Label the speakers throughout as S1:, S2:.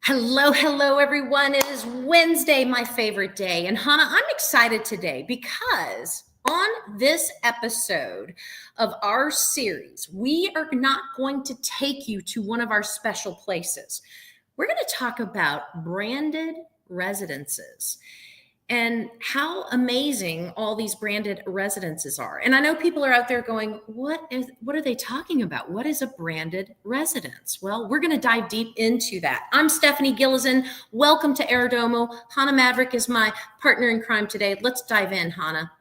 S1: Hello, hello, everyone. It is Wednesday, my favorite day. And Hannah, I'm excited today because on this episode of our series, we are not going to take you to one of our special places. We're going to talk about branded residences and how amazing all these branded residences are. And I know people are out there going, what are they talking about? What is a branded residence? Well, we're going to dive deep into that. I'm Stephanie Gillison. Welcome to Aerodomo. Hannah Maverick is my partner in crime today. Let's dive in, Hannah.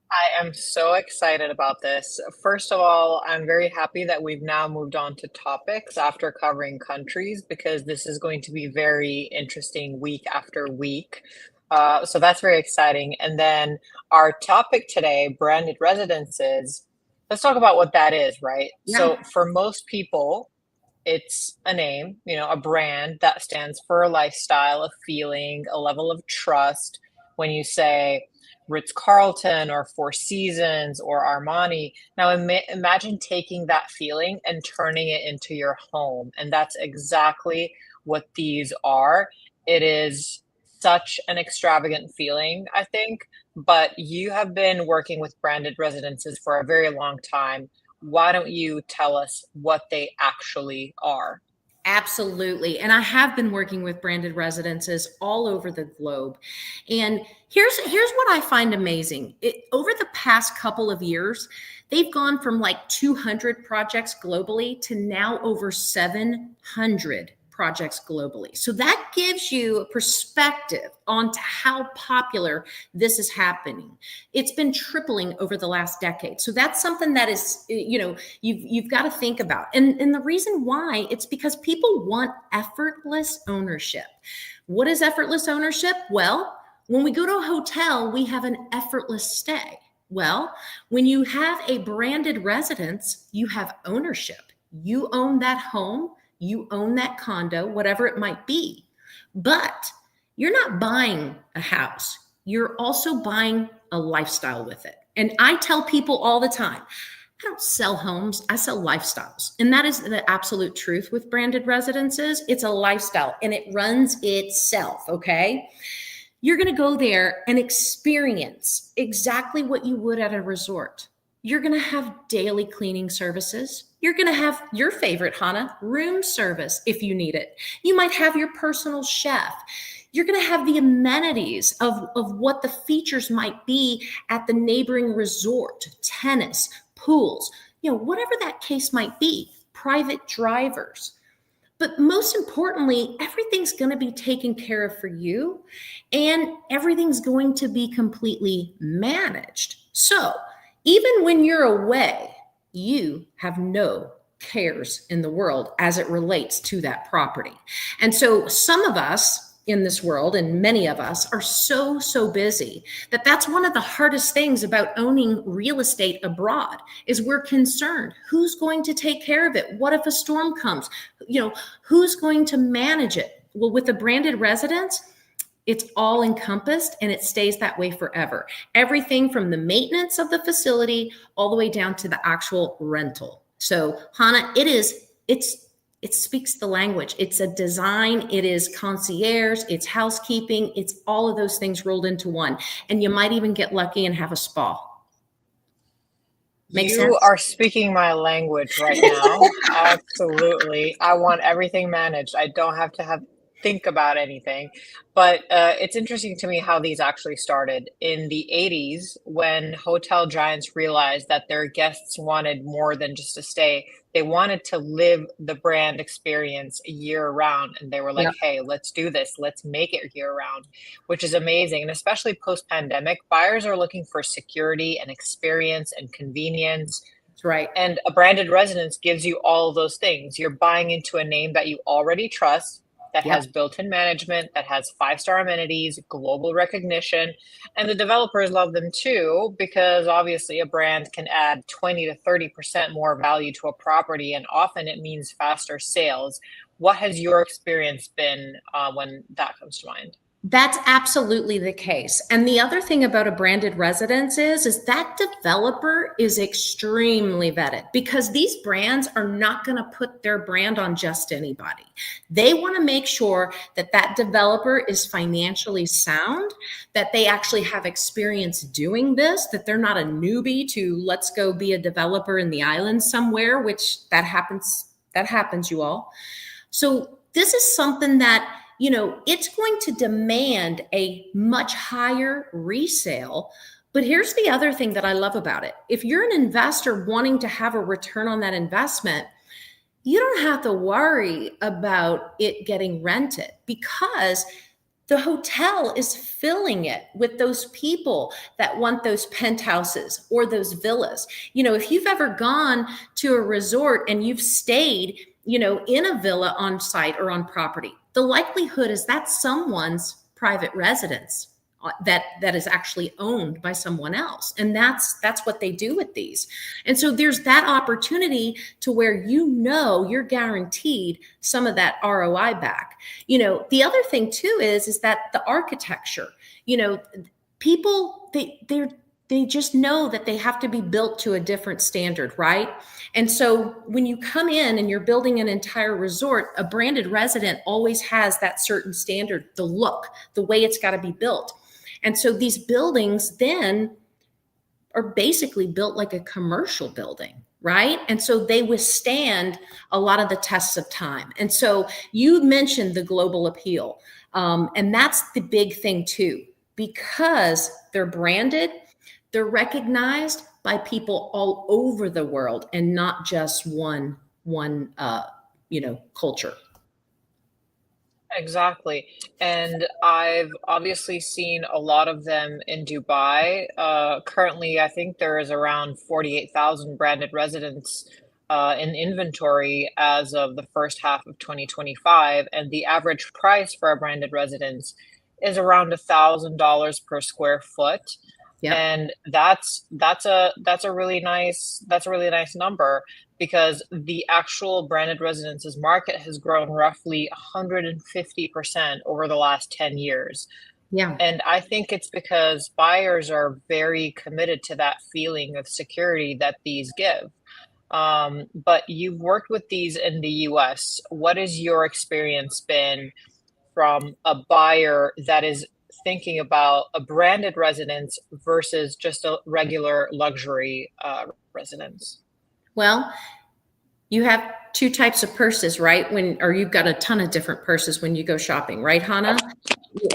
S2: I am so excited about this. First of all, I'm very happy that we've now moved on to topics after covering countries because this is going to be very interesting week after week. So that's very exciting. And then our topic today, branded residences, let's talk about what that is, right?
S1: Yeah.
S2: So for most people, it's a name, a brand that stands for a lifestyle, a feeling, a level of trust. When you say Ritz-Carlton or Four Seasons or Armani, now imagine taking that feeling and turning it into your home. And that's exactly what these are. It is such an extravagant feeling, I think, but you have been working with branded residences for a very long time. Why don't you tell us what they actually are?
S1: Absolutely. And I have been working with branded residences all over the globe. And here's what I find amazing. Over the past couple of years, they've gone from like 200 projects globally to now over 700 projects globally. So that gives you a perspective on how popular this is happening. It's been tripling over the last decade. So that's something that is, you've got to think about. And the reason why, it's because people want effortless ownership. What is effortless ownership? Well, when we go to a hotel, we have an effortless stay. Well, when you have a branded residence, you have ownership. You own that home, you own that condo, whatever it might be. But you're not buying a house, you're also buying a lifestyle with it. And I tell people all the time, I don't sell homes, I sell lifestyles. And that is the absolute truth with branded residences. It's a lifestyle and it runs itself, okay? You're going to go there and experience exactly what you would at a resort. You're going to have daily cleaning services. You're going to have your favorite, Hannah, room service if you need it. You might have your personal chef. You're going to have the amenities of what the features might be at the neighboring resort, tennis, pools, whatever that case might be, private drivers. But most importantly, everything's going to be taken care of for you and everything's going to be completely managed. So even when you're away, you have no cares in the world as it relates to that property. And so some of us in this world, and many of us, are so busy that that's one of the hardest things about owning real estate abroad is we're concerned. Who's going to take care of it? What if a storm comes? Who's going to manage it? Well, with a branded residence, it's all encompassed and it stays that way forever. Everything from the maintenance of the facility all the way down to the actual rental. So Hannah, it speaks the language. It's a design, it is concierge, it's housekeeping, it's all of those things rolled into one. And you might even get lucky and have a spa. Make
S2: You
S1: sense?
S2: are speaking my language right now. Absolutely. I want everything managed. I don't have to think about anything. But it's interesting to me how these actually started in the 80s when hotel giants realized that their guests wanted more than just a stay. They wanted to live the brand experience year round. And they were like,
S1: Yeah,
S2: hey, let's do this. Let's make it year round, which is amazing. And especially post pandemic, buyers are looking for security and experience and convenience.
S1: that's right.
S2: And a branded residence gives you all of those things. You're buying into a name that you already trust, that
S1: Yep.
S2: has built-in management, that has five-star amenities, global recognition, and the developers love them too because obviously a brand can add 20 to 30% more value to a property, and often it means faster sales. What has your experience been when that comes to mind?
S1: That's absolutely the case. And the other thing about a branded residence is that developer is extremely vetted, because these brands are not going to put their brand on just anybody. They want to make sure that that developer is financially sound, that they actually have experience doing this, that they're not a newbie to let's go be a developer in the islands somewhere, which that happens, you all. So this is something that, it's going to demand a much higher resale. But here's the other thing that I love about it. If you're an investor wanting to have a return on that investment, you don't have to worry about it getting rented, because the hotel is filling it with those people that want those penthouses or those villas. If you've ever gone to a resort and you've stayed, in a villa on site or on property, the likelihood is that's someone's private residence that is actually owned by someone else. And that's what they do with these. And so there's that opportunity to where you're guaranteed some of that ROI back. The other thing too is that the architecture, people they just know that they have to be built to a different standard, right? And so when you come in and you're building an entire resort, a branded resident always has that certain standard, the look, the way it's got to be built. And so these buildings then are basically built like a commercial building, right? And so they withstand a lot of the tests of time. And so you mentioned the global appeal. And that's the big thing too, because they're branded, they're recognized by people all over the world and not just one culture.
S2: Exactly. And I've obviously seen a lot of them in Dubai. Currently, I think there is around 48,000 branded residents in inventory as of the first half of 2025. And the average price for a branded residence is around $1,000 per square foot.
S1: Yep.
S2: And that's a really nice number, because the actual branded residences market has grown roughly 150% over the last 10 years.
S1: Yeah.
S2: And I think it's because buyers are very committed to that feeling of security that these give. But you've worked with these in the US. What has your experience been from a buyer that is thinking about a branded residence versus just a regular luxury residence?
S1: Well, you have two types of purses, right? Or you've got a ton of different purses when you go shopping, right, Hannah?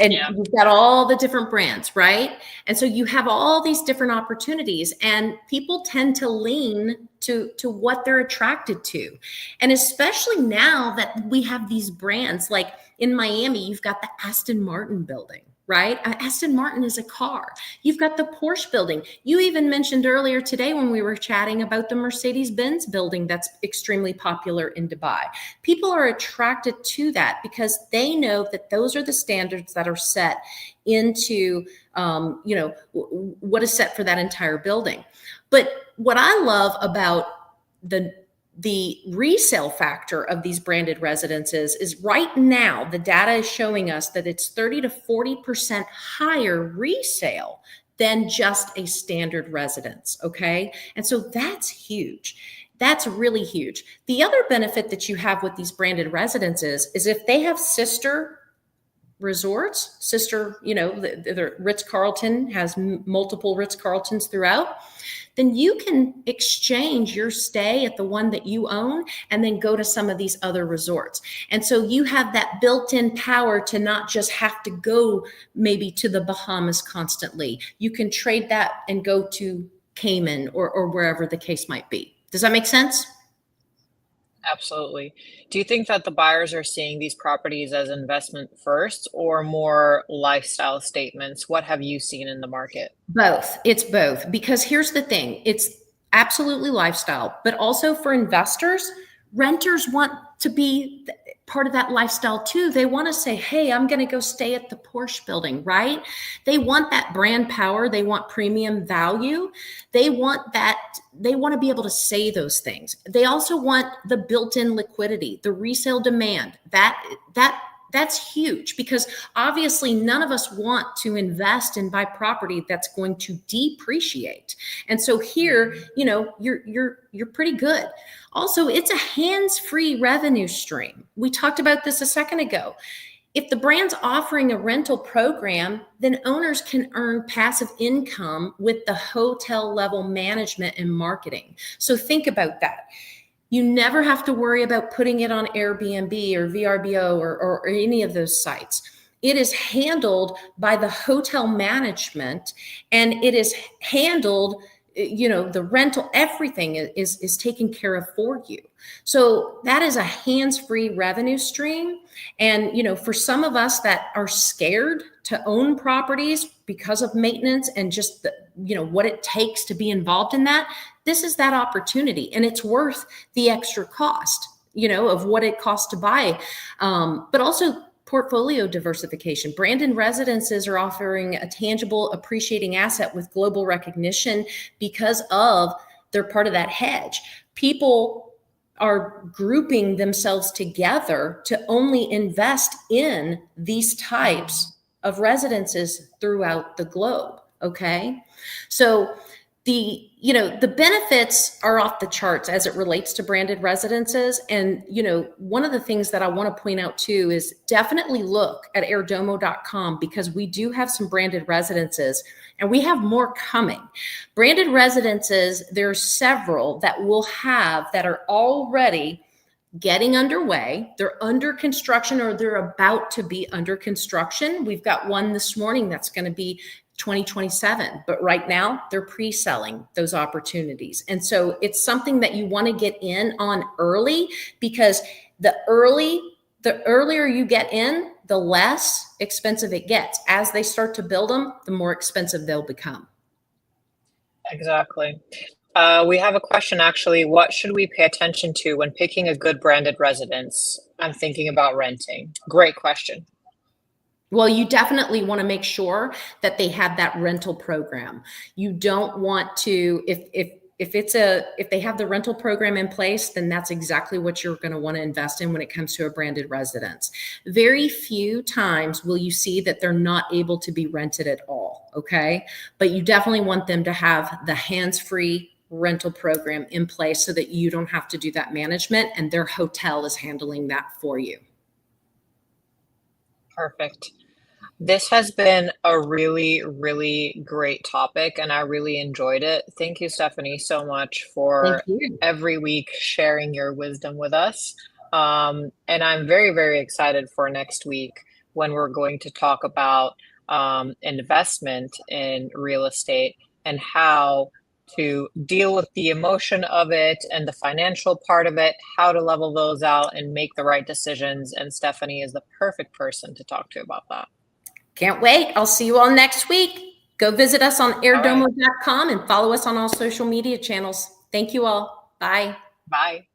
S1: And
S2: Yeah.
S1: you've got all the different brands, right? And so you have all these different opportunities, and people tend to lean to what they're attracted to. And especially now that we have these brands, like in Miami, you've got the Aston Martin building, right? Aston Martin is a car. You've got the Porsche building. You even mentioned earlier today when we were chatting about the Mercedes-Benz building that's extremely popular in Dubai. People are attracted to that because they know that those are the standards that are set into, what is set for that entire building. But what I love about the resale factor of these branded residences is right now the data is showing us that it's 30 to 40% higher resale than just a standard residence. Okay. And so that's huge. That's really huge. The other benefit that you have with these branded residences is if they have sister resorts, the Ritz-Carlton has multiple Ritz-Carltons throughout, then you can exchange your stay at the one that you own and then go to some of these other resorts. And so you have that built-in power to not just have to go maybe to the Bahamas constantly. You can trade that and go to Cayman or wherever the case might be. Does that make sense?
S2: Absolutely. Do you think that the buyers are seeing these properties as investment first or more lifestyle statements? What have you seen in the market?
S1: Both. It's both. Because here's the thing, it's absolutely lifestyle, but also for investors, renters want to be part of that lifestyle too. They want to say, hey, I'm going to go stay at the Porsche building, right? They want that brand power. They want premium value. They want to be able to say those things. They also want the built-in liquidity, the resale demand, that That's huge, because obviously none of us want to invest and buy property that's going to depreciate. And so here, you know, you're pretty good. Also, it's a hands-free revenue stream. We talked about this a second ago. If the brand's offering a rental program, then owners can earn passive income with the hotel level management and marketing. So think about that. You never have to worry about putting it on Airbnb or VRBO or any of those sites. It is handled by the hotel management, and it is handled, you know, the rental, everything is taken care of for you. So that is a hands-free revenue stream. And, you know, for some of us that are scared to own properties because of maintenance and just the, you know, what it takes to be involved in that, this is that opportunity, and it's worth the extra cost, you know, of what it costs to buy. But also portfolio diversification. Branded Residences are offering a tangible appreciating asset with global recognition because of they're part of that hedge. People are grouping themselves together to only invest in these types of residences throughout the globe. Okay. So the, you know, the benefits are off the charts as it relates to branded residences. And, you know, one of the things that I want to point out too is definitely look at airdomo.com, because we do have some branded residences and we have more coming. Branded residences, there's several that we'll have that are already getting underway. They're under construction, or they're about to be under construction. We've got one this morning that's going to be 2027, but right now they're pre-selling those opportunities. And so it's something that you want to get in on early, because the earlier you get in, the less expensive it gets. As they start to build them, the more expensive they'll become.
S2: Exactly. We have a question actually. What should we pay attention to when picking a good branded residence? I'm thinking about renting. Great question.
S1: Well, you definitely want to make sure that they have that rental program. You don't want to, if they have the rental program in place, then that's exactly what you're going to want to invest in when it comes to a branded residence. Very few times will you see that they're not able to be rented at all. Okay. But you definitely want them to have the hands-free rental program in place so that you don't have to do that management, and their hotel is handling that for you.
S2: Perfect. This has been a really, really great topic, and I really enjoyed it. Thank you, Stephanie, so much
S1: Thank
S2: for
S1: you.
S2: every week sharing your wisdom with us. And I'm very, very excited for next week when we're going to talk about investment in real estate and how to deal with the emotion of it and the financial part of it, how to level those out and make the right decisions. And Stephanie is the perfect person to talk to about that.
S1: Can't wait. I'll see you all next week. Go visit us on
S2: All right.
S1: airdomo.com and follow us on all social media channels. Thank you all. Bye.
S2: Bye.